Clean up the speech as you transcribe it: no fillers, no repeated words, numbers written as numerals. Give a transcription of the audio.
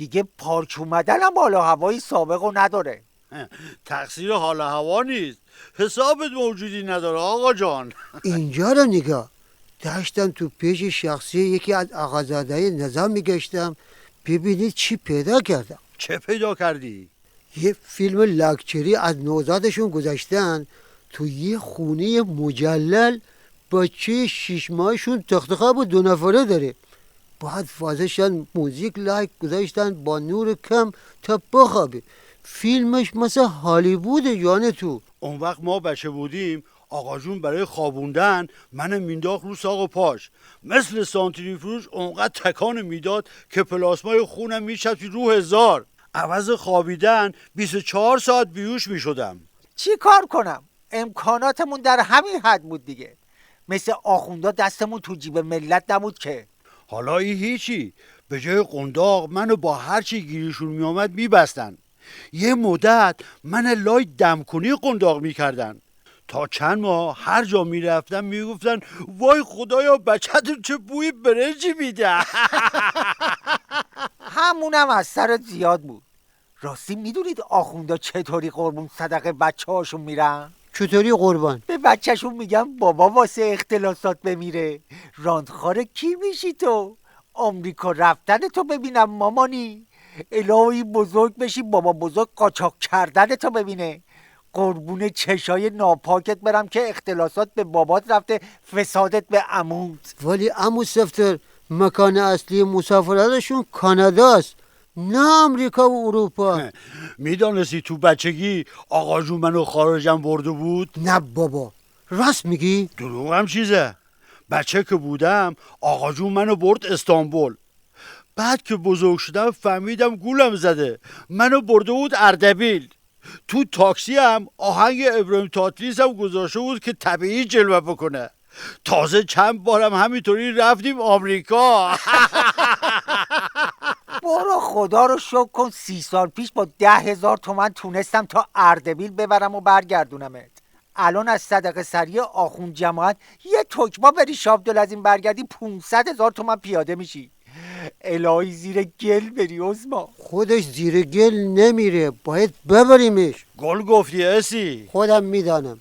دیگه پارک اومدنم حال و هوایی سابق و نداره. تقصیر حال و هوا نیست، حسابت موجودی نداره آقا جان. اینجا رو نگاه، داشتم تو پیج شخصی یکی از آقازاده‌های نظام میگشتم، ببینید چی پیدا کردم. چه پیدا کردی؟ یه فیلم لاکچری از نوزادشون گذاشتن تو یه خونه مجلل، بچه 6 ماهشون تخت خواب و 2 نفره داره. بعد فازشان موزیک لایک گذاشتن با نور کم تا بخوابه. فیلمش مثل هالیووده جان تو. اون وقت ما بچه بودیم آقا جون برای خوابوندن منو مینداخت رو ساق و پاش، مثل سانتریفیوژ اونقدر تکان میداد که پلاسمای خونم میچپید رو هزار. عوض خوابیدن 24 ساعت بیهوش میشدم. چی کار کنم؟ امکاناتمون در همین حد بود دیگه. مثل آخوندا دستمون تو جیب ملت نبود که. حالا این هیچی، به جای قنداق منو با هر چی گیرشون میامد میبستن. یه مدت من لای دمکنی قنداق میکردن. تا چند ماه هر جا میرفتم میگفتن وای خدایا بچه‌تون چه بوی برنجی میده. همونم از سر زیاد بود. راستی میدونید آخوندا چطوری قربون صدقه بچه هاشون میرن؟ چطوری قربان؟ به بچهشون میگم بابا واسه اختلاسات بمیره. راندخار کی میشی تو؟ آمریکا رفتن تو ببینم مامانی. الهی بزرگ بشی بابا بزرگ قاچاق کردن تو ببینه. قربون چشای ناپاکت برم که اختلاسات به بابات رفته فسادت به عموت. ولی عمو سفتر، مکان اصلی مسافرتشون کاناداست، نه آمریکا و اروپا. میدانستی تو بچگی آقا جون منو خارجم برده بود؟ نه بابا، راست میگی؟ دروغ هم چیزه. بچه که بودم آقا جون منو برد استانبول. بعد که بزرگ شدم فهمیدم گولم زده، منو برده بود اردبیل. تو تاکسی هم آهنگ ابراهیم تاتلیس هم گذاشته بود که طبیعی جلوه بکنه. تازه چند بارم همینطوری رفتیم آمریکا. برو خدا رو شکر کن 30 سال پیش با 10,000 تومن تونستم تا اردبیل ببرم و برگردونمت. الان از صدقه سری آخوند جماعت یه تکما بری شابدالعظیم برگردی 500,000 تومن پیاده میشی. الهی زیر گل بری عظما. خودش زیر گل نمیره، باید ببریمش. گل گفتی اسی. خودم میدانم.